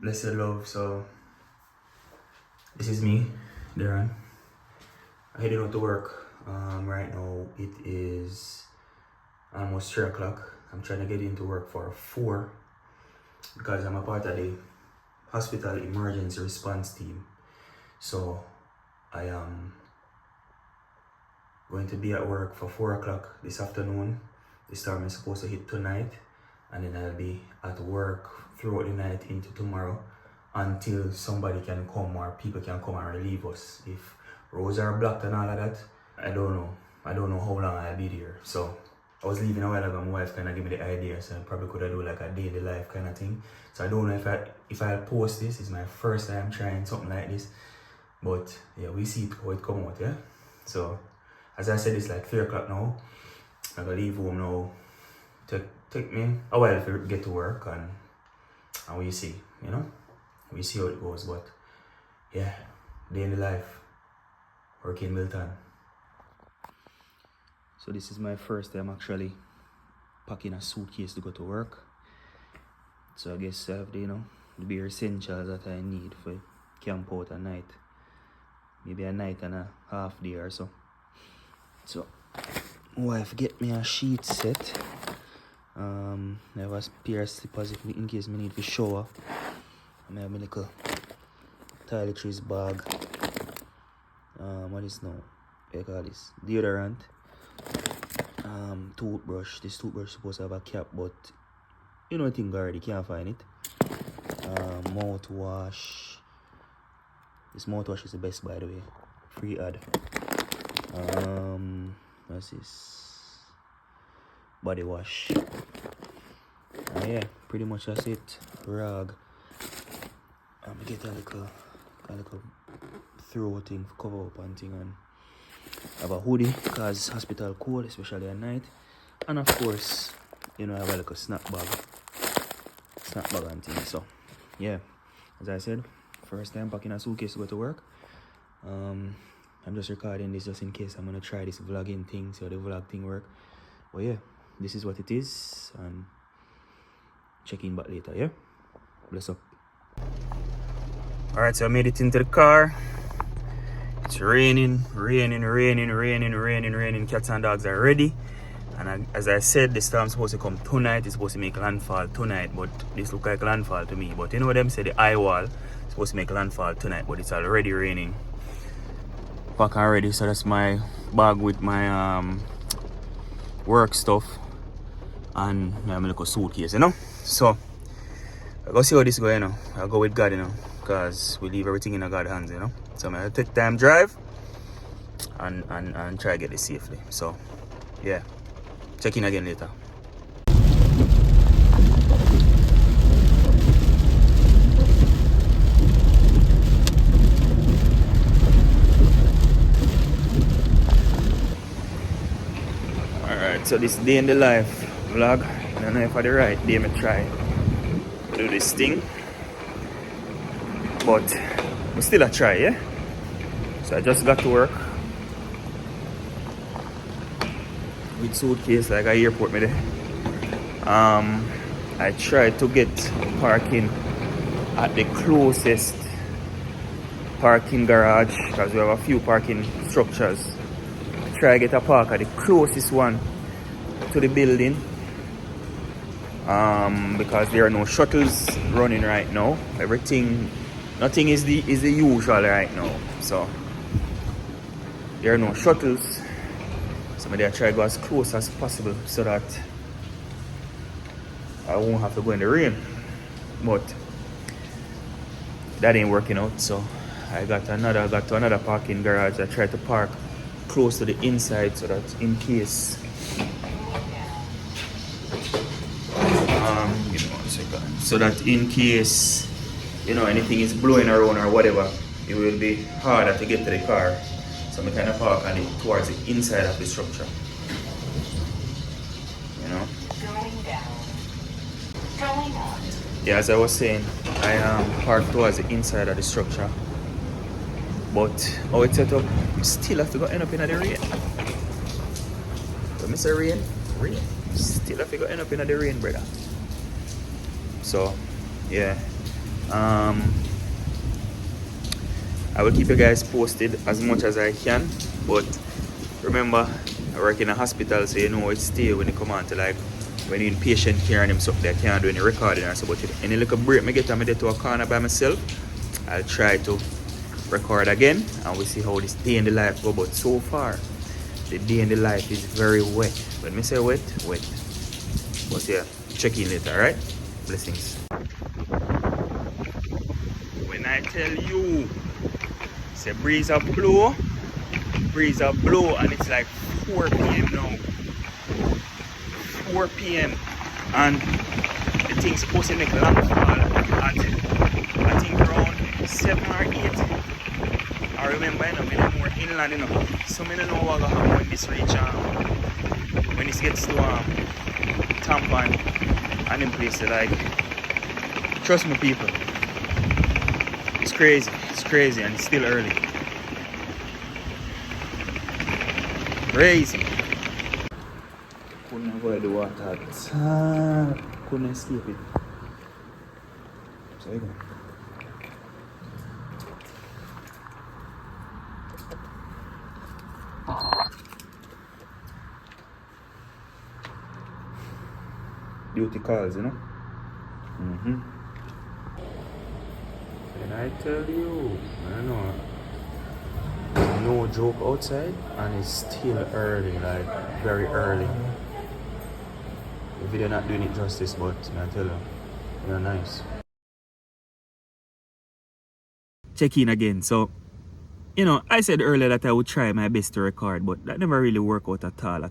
Blessed love. So this is me, Darren. I'm heading out to work. Right now it is almost 3 o'clock. I'm trying to get into work for 4 because I'm a part of the hospital emergency response team. So I am going to be at work for 4 o'clock this afternoon. This time I'm supposed to hit tonight, and then I'll be at work throughout the night into tomorrow until somebody can come or people can come and relieve us. If roads are blocked and all of that, I don't know. I don't know how long I'll be there. So I was leaving a while ago, my wife kind of gave me the idea, so I probably could have do like a daily life kind of thing. So I don't know if I'll post this. It's my first time trying something like this. But yeah, we see how it come out, yeah? So as I said, it's like 3 o'clock now. I'm gonna leave home now. Take me a while to get to work, and we see, you know? We see how it goes, but yeah, day in the life, working in Milton. So this is my first time actually packing a suitcase to go to work. So I guess I have the, the bare essentials that I need for camp out at night. Maybe a night and a half day or so. So my wife get me a sheet set. I have a pair of slippers in case I need to shower. I have my little toiletries bag. What is now? I call this deodorant. Toothbrush. This toothbrush is supposed to have a cap, but I think already can't find it. Mouthwash. This mouthwash is the best, by the way. Free ad. What's this? Body wash. Yeah, pretty much that's it. Rag. Get a little throw thing for cover up and thing, and have a hoodie because hospital cold, especially at night. And of course, I have a little snack bag and thing. So yeah, as I said, first time packing a suitcase to go to work. I'm just recording this just in case I'm gonna try this vlogging thing, see how the vlog thing work. But yeah, this is what it is, and check in back later, yeah? Bless up. Alright, so I made it into the car. It's raining. Cats and dogs are ready. And as I said, the storm's supposed to come tonight. It's supposed to make landfall tonight, but this look like landfall to me. But you know what them say, the eye wall is supposed to make landfall tonight, but it's already raining. Pack already, so that's my bag with my work stuff and my little suitcase, So I'll go see how this goes, I'll go with God, because we leave everything in God's hands, So I'm gonna take time drive and try to get this safely. So yeah, check in again later. Alright, so this day in the life vlog. I don't know if I the right day I try to do this thing, but we still a try, yeah? So I just got to work with suitcase like a airport me there. I tried to get parking at the closest parking garage because we have a few parking structures. Try to get a park at the closest one to the building. Because there are no shuttles running right now. Nothing is the usual right now. So there are no shuttles. So maybe I try to go as close as possible so that I won't have to go in the rain. But that ain't working out. So I got to another parking garage. I tried to park close to the inside so that in case give me 1 second. So that in case anything is blowing around or whatever, it will be harder to get to the car. So I'm kind of park on it towards the inside of the structure. Going up. Yeah, as I was saying, I parked towards the inside of the structure. But how it's set up, you still have to go end up in the rain. So Mr. Rain, still have to go end up in the rain, brother. So yeah, I will keep you guys posted as much as I can, but remember, I work in a hospital, so you know it's still when you come on to like when you're in patient care and them something I can't do any recording or so, but if any little break me get and to a corner by myself, I'll try to record again and we'll see how this day in the life go. But so far the day in the life is very wet. When me say wet, wet. But yeah, check in later, alright? Blessings. When I tell you say breeze a blow and it's like 4 p.m. now. 4 p.m. and the thing's supposed to make landfall at I think around 7 or 8. I remember I'm more inland, so I don't know what will happen when this reach when this gets to Tampa and them places. Like, trust me people, it's crazy and it's still early. Crazy. Couldn't avoid the water at all. Couldn't escape it. So you go. Duty calls, And I tell you, I know, no joke outside, and it's still early, like very early. The video not doing it justice, but I tell you, you're nice. Check in again. So, I said earlier that I would try my best to record, but that never really worked out at all.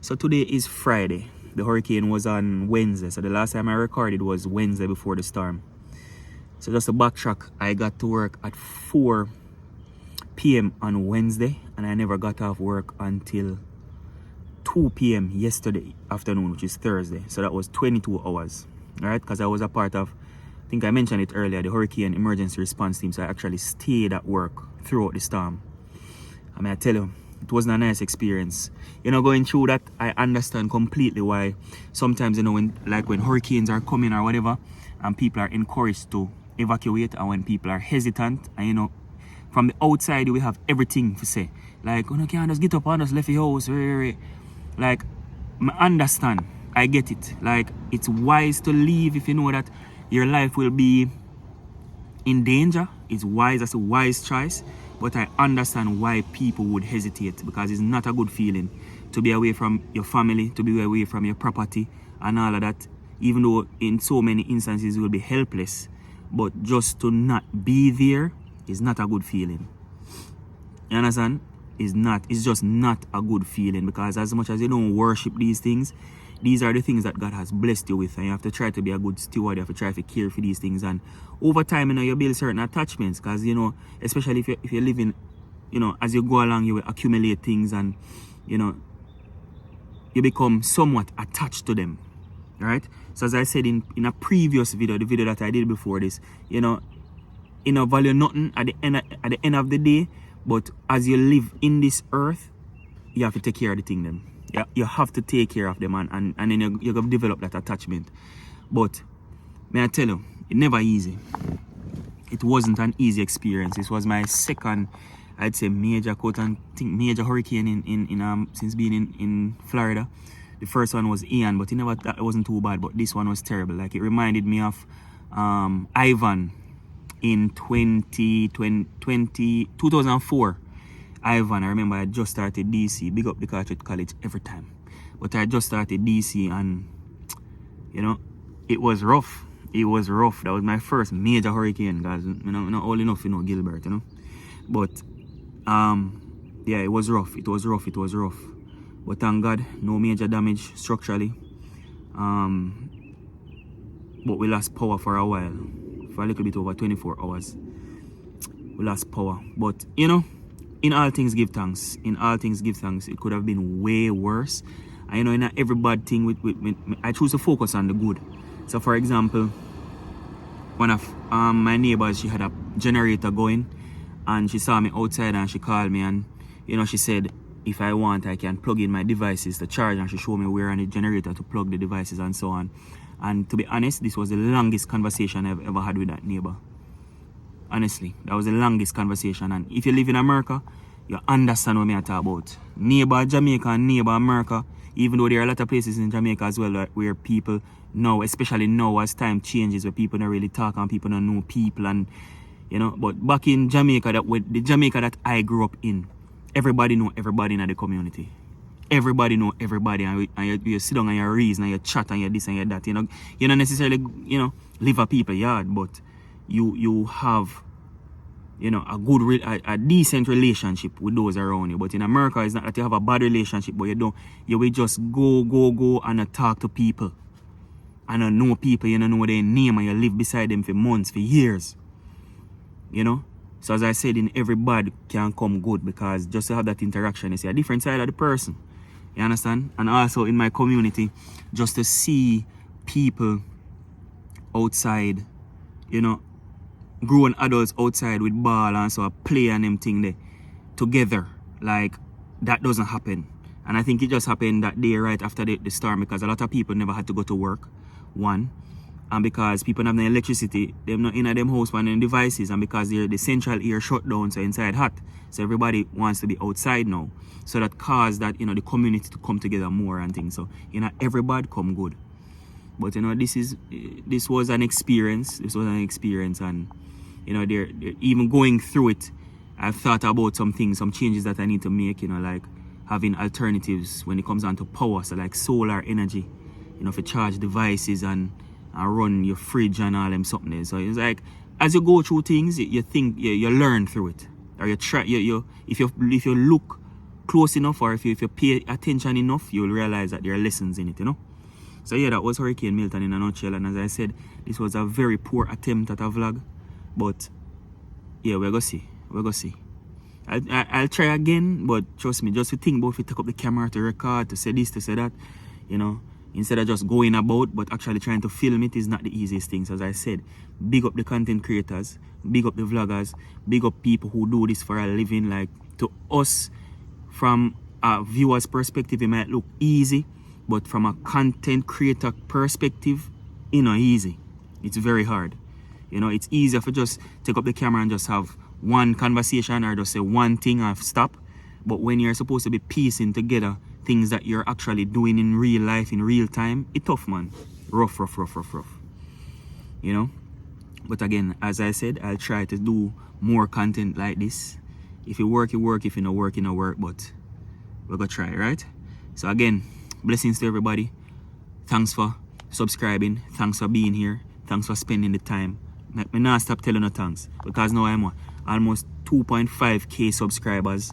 So today is Friday. The hurricane was on Wednesday, so the last time I recorded was Wednesday before the storm. So just to backtrack, I got to work at 4 p.m. on Wednesday, and I never got off work until 2 p.m. yesterday afternoon, which is Thursday. So that was 22 hours, right? Because I was a part of, I think I mentioned it earlier, the hurricane emergency response team. So I actually stayed at work throughout the storm. I mean, I tell you, it wasn't a nice experience. Going through that, I understand completely why sometimes, when hurricanes are coming or whatever, and people are encouraged to evacuate, and when people are hesitant, and from the outside, we have everything to say. Like, you can't just get up and just left your house. Like, I understand. I get it. Like, it's wise to leave if you know that your life will be in danger. It's wise. That's a wise choice. But I understand why people would hesitate, because it's not a good feeling to be away from your family, to be away from your property and all of that. Even though in so many instances you will be helpless, but just to not be there is not a good feeling. You understand? It's just not a good feeling, because as much as you don't worship these things, these are the things that God has blessed you with, and you have to try to be a good steward. You have to try to care for these things, and over time, you build certain attachments, because especially if you're living, as you go along, you will accumulate things, and you become somewhat attached to them, right? So as I said in a previous video, the video that I did before this, value nothing at the end of the day, but as you live in this earth, you have to take care of the thing then. Yeah, you have to take care of them, and then you're going to develop that attachment. But may I tell you, it never easy. It wasn't an easy experience. This was my second, I'd say, major hurricane in since being in Florida. The first one was Ian, but it wasn't too bad. But this one was terrible. Like, it reminded me of Ivan in 2004. Ivan, I remember I just started DC. Big up the Carteret College every time. But I just started DC, and it was rough. It was rough. That was my first major hurricane, guys. Not old enough, Gilbert, But yeah, it was rough. It was rough. But thank God, no major damage structurally. But we lost power for a while. For a little bit over 24 hours. We lost power. But in all things give thanks. It could have been way worse. I in every bad thing I choose to focus on the good. So for example, one of my neighbors, she had a generator going, and she saw me outside and she called me, and she said if I want I can plug in my devices to charge, and she showed me where on the generator to plug the devices and so on. And to be honest, this was the longest conversation I've ever had with that neighbor. Honestly, that was the longest conversation. And if you live in America, you understand what I talk about. Neighbor Jamaica and neighbor America, even though there are a lot of places in Jamaica as well where people now, especially now as time changes, where people don't really talk and people don't know people, and you know, but back in Jamaica, the Jamaica that I grew up in, everybody know everybody in the community. Everybody know everybody, and you sit down and you reason and you chat and you this and you that. You know, you don't necessarily, you know, live a people yard, but you have, you know, a decent relationship with those around you. But in America, it's not that you have a bad relationship, but you will just go and talk to people. And I know people, you don't know their name, and you live beside them for months, for years. You know? So as I said, in every bad can come good, because just to have that interaction, you see a different side of the person. You understand? And also in my community, just to see people outside, you know, grown adults outside with ball and so play and them thing there together, like that doesn't happen. And I think it just happened that day right after the storm, because a lot of people never had to go to work, one, and because people have no electricity, them not in them house on them devices, and because the central air shut down, so inside hot, so everybody wants to be outside now. So that caused that, you know, the community to come together more and things. So, you know, everybody come good. But you know, this was an experience. This was an experience, and you know, they're even going through it, I've thought about some things, some changes that I need to make, you know, like having alternatives when it comes down to power, so like solar energy, you know, for charge devices and run your fridge and all them something there. So it's like, as you go through things, you think, you learn through it, or you try, if you look close enough, or if you pay attention enough, you'll realize that there are lessons in it, you know. So yeah, that was Hurricane Milton in a nutshell, and as I said, this was a very poor attempt at a vlog, but yeah, we're gonna see. I'll try again, but trust me, just to think about if you take up the camera to record, to say this, to say that, you know, instead of just going about, but actually trying to film it is not the easiest thing. So as I said, big up the content creators, big up the vloggers, big up people who do this for a living. Like, to us, from a viewer's perspective, it might look easy, but from a content creator perspective, it's not easy. It's very hard. You know, it's easier for just take up the camera and just have one conversation, or just say one thing and stop. But when you're supposed to be piecing together things that you're actually doing in real life, in real time, it's tough, man. Rough. You know? But again, as I said, I'll try to do more content like this. If it work, it work. If it not work, it not work. But we're gonna try, right? So again, blessings to everybody. Thanks for subscribing. Thanks for being here. Thanks for spending the time. Me not stop telling you thanks, because now I'm almost 2.5k subscribers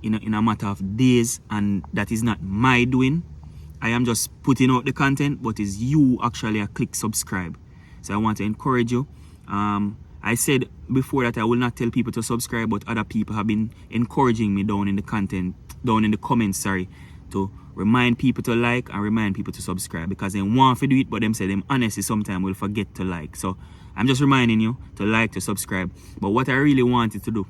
in a matter of days, and that is not my doing. I am just putting out the content, but it's you actually click subscribe. So I want to encourage you. I said before that I will not tell people to subscribe, but other people have been encouraging me down in the comments, to remind people to like and remind people to subscribe, because they want to do it, but them say them honestly sometimes will forget to like. So I'm just reminding you to like, to subscribe. But what I really wanted to do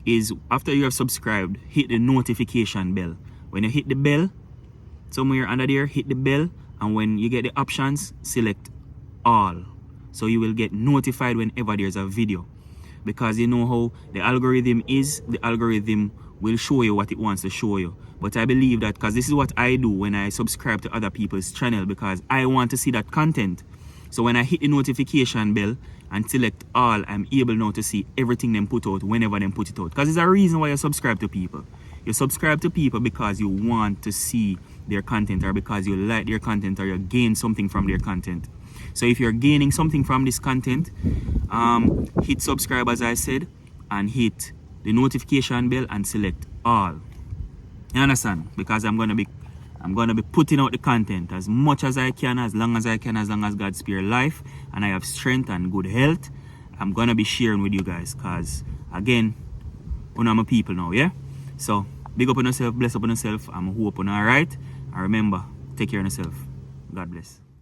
is, after you have subscribed, hit the notification bell. When you hit the bell, somewhere under there, hit the bell, and when you get the options, select all. So you will get notified whenever there's a video. Because you know how the algorithm is, the algorithm will show you what it wants to show you. But I believe that, because this is what I do when I subscribe to other people's channel, because I want to see that content. So when I hit the notification bell and select all, I'm able now to see everything them put out whenever them put it out. Because there's a reason why you subscribe to people. You subscribe to people because you want to see their content, or because you like their content, or you gain something from their content. So if you're gaining something from this content, hit subscribe as I said, and hit the notification bell and select all. You understand? Because I'm gonna be putting out the content as much as I can, as long as I can, as long as God spare life and I have strength and good health. I'm gonna be sharing with you guys, because again, I'm my people now, yeah? So big up on yourself, bless up on yourself. I'm hope on alright. And remember, take care of yourself. God bless.